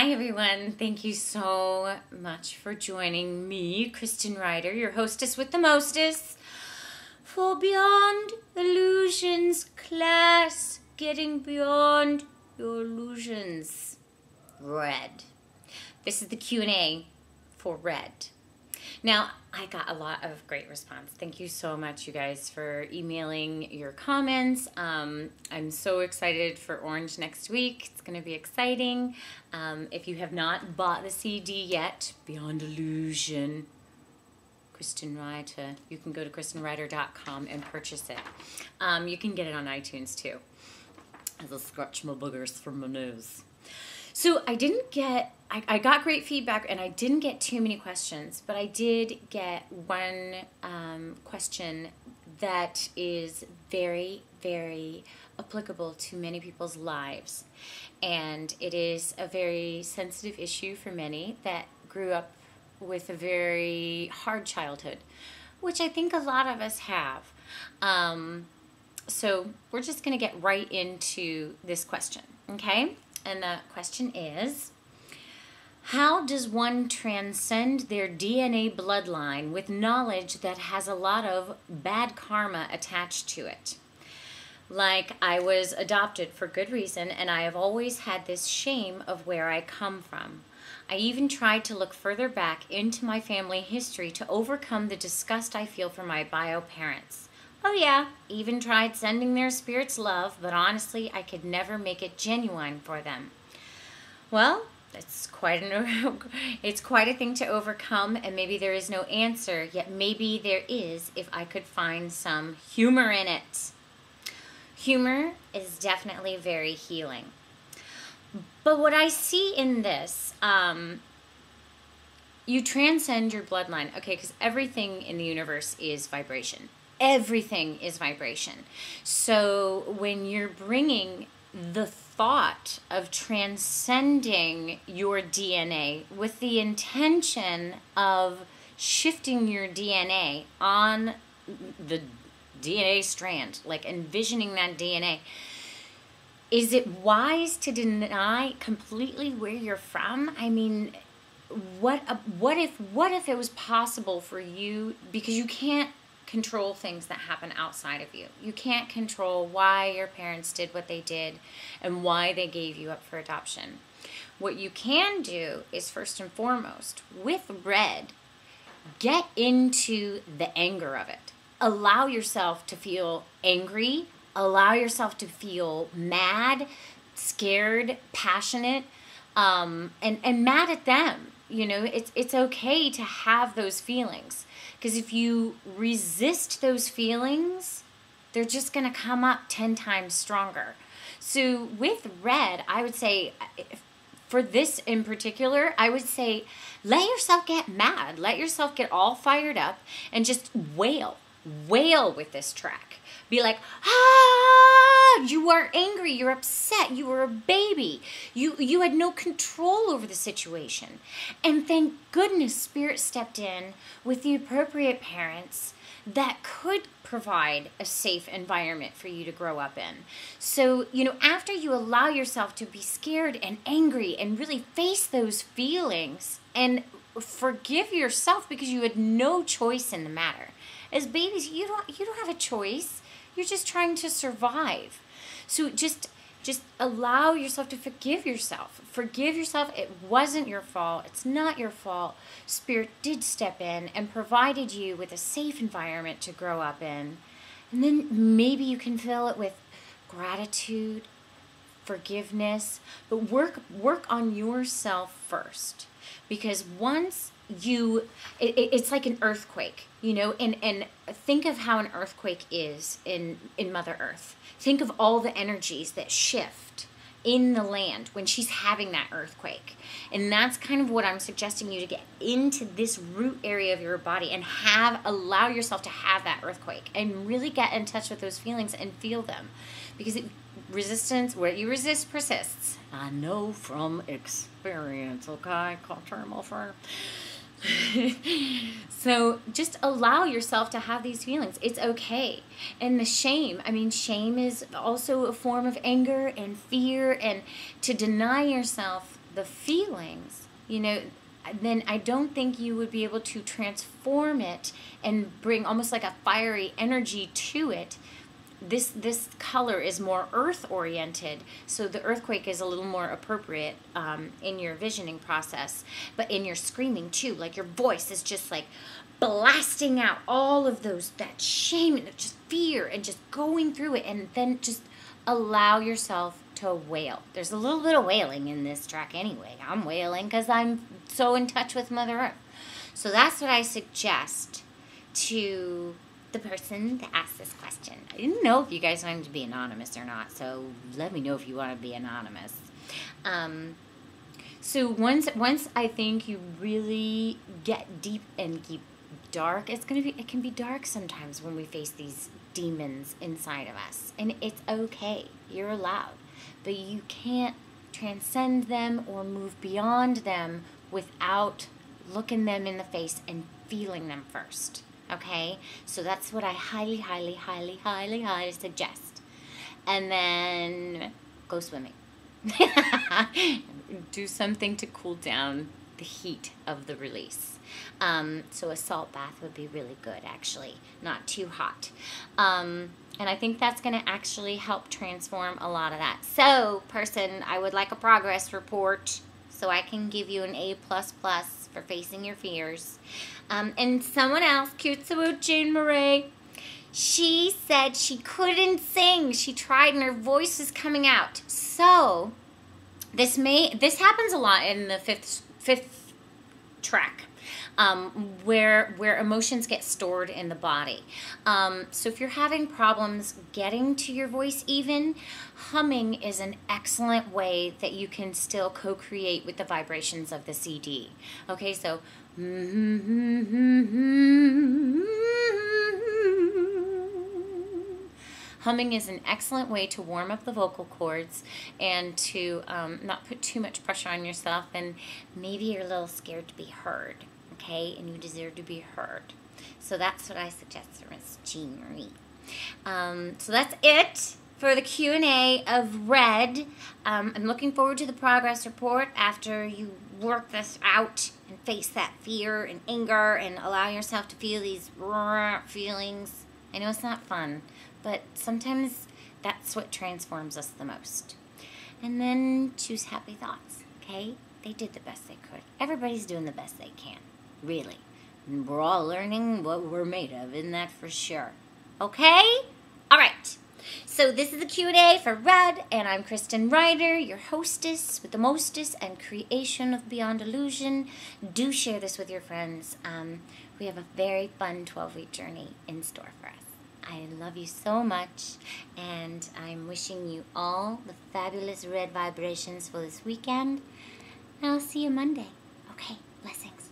Hi everyone, thank you so much for joining me, KRISTIN REITTER, your hostess with the mostest, for Beyond Illusions class, getting beyond your illusions. Red. This is the Q&A for Red. Now, I got a lot of great response. Thank you so much, you guys, for emailing your comments. I'm so excited for Orange next week. It's going to be exciting. If you have not bought the CD yet, Beyond Illusion, KRISTIN REITTER, you can go to KRISTINREITTER.com and purchase it. You can get it on iTunes, too. As I scratch my boogers from my nose. So I got great feedback and I didn't get too many questions, but I did get one question that is very, very applicable to many people's lives. And it is a very sensitive issue for many that grew up with a very hard childhood, which I think a lot of us have. So we're just going to get right into this question, okay? And the question is, how does one transcend their DNA bloodline with knowledge that has a lot of bad karma attached to it? Like, I was adopted for good reason, and I have always had this shame of where I come from. I even tried to look further back into my family history to overcome the disgust I feel for my bio parents. Oh yeah, even tried sending their spirits love, but honestly, I could never make it genuine for them. Well, it's quite a thing to overcome, and maybe there is no answer, yet maybe there is if I could find some humor in it. Humor is definitely very healing. But what I see in this, you transcend your bloodline, okay, because everything in the universe is vibration. Everything is vibration. So when you're bringing the thought of transcending your DNA with the intention of shifting your DNA on the DNA strand, like envisioning that DNA, is it wise to deny completely where you're from? I mean, what if it was possible for you, because you can't control things that happen outside of you. You can't control why your parents did what they did and why they gave you up for adoption. What you can do is, first and foremost, with Red, get into the anger of it. Allow yourself to feel angry. Allow yourself to feel mad, scared, passionate, and mad at them. You know, it's okay to have those feelings. Because if you resist those feelings, they're just going to come up 10 times stronger. So with Red, I would say, for this in particular, I would say, let yourself get mad. Let yourself get all fired up and just wail. Wail with this track. Be like, you are angry, you're upset, you were a baby. You had no control over the situation. And thank goodness Spirit stepped in with the appropriate parents that could provide a safe environment for you to grow up in. So, you know, after you allow yourself to be scared and angry and really face those feelings and forgive yourself because you had no choice in the matter. As babies, you don't have a choice. You're just trying to survive. So just allow yourself to forgive yourself. Forgive yourself. It wasn't your fault. It's not your fault. Spirit did step in and provided you with a safe environment to grow up in. And then maybe you can fill it with gratitude, forgiveness, but work on yourself first. Because once it's like an earthquake, you know, and think of how an earthquake is in Mother Earth. Think of all the energies that shift in the land when she's having that earthquake. And that's kind of what I'm suggesting you to get into this root area of your body and allow yourself to have that earthquake and really get in touch with those feelings and feel them. Because what you resist persists. I know from experience, okay? Culture morpher. So just allow yourself to have these feelings. It's okay. And the shame, I mean, shame is also a form of anger and fear, and to deny yourself the feelings, you know, then I don't think you would be able to transform it and bring almost like a fiery energy to it. This color is more earth oriented, so the earthquake is a little more appropriate in your visioning process, but in your screaming too. Like your voice is just like blasting out all of that shame and just fear and just going through it, and then just allow yourself to wail. There's a little bit of wailing in this track anyway. I'm wailing because I'm so in touch with Mother Earth. So that's what I suggest to the person that asked this question. I didn't know if you guys wanted to be anonymous or not, so let me know if you want to be anonymous. So once I think you really get deep and keep dark, it can be dark sometimes when we face these demons inside of us, and it's okay. You're allowed, but you can't transcend them or move beyond them without looking them in the face and feeling them first. Okay, so that's what I highly, highly, highly, highly, highly suggest. And then go swimming. Do something to cool down the heat of the release. So a salt bath would be really good, actually, not too hot. And I think that's going to actually help transform a lot of that. So, person, I would like a progress report so I can give you an A++ for facing your fears. And someone else, cute about Jane Marie, she said she couldn't sing. She tried and her voice is coming out. So this happens a lot in the fifth track. Where emotions get stored in the body. So if you're having problems getting to your voice even, humming is an excellent way that you can still co-create with the vibrations of the CD. Okay, so humming is an excellent way to warm up the vocal cords and to not put too much pressure on yourself, and maybe you're a little scared to be heard. Okay, and you deserve to be heard. So that's what I suggest for Miss Jean Marie. So that's it for the Q&A of Red. I'm looking forward to the progress report after you work this out and face that fear and anger and allow yourself to feel these raw feelings. I know it's not fun, but sometimes that's what transforms us the most. And then choose happy thoughts, okay? They did the best they could. Everybody's doing the best they can. Really. And we're all learning what we're made of, isn't that for sure? Okay? All right. So this is the Q&A for Red, and I'm KRISTIN Reitter, your hostess with the mostest and creation of Beyond Illusion. Do share this with your friends. We have a very fun 12-week journey in store for us. I love you so much, and I'm wishing you all the fabulous red vibrations for this weekend. And I'll see you Monday. Okay, blessings.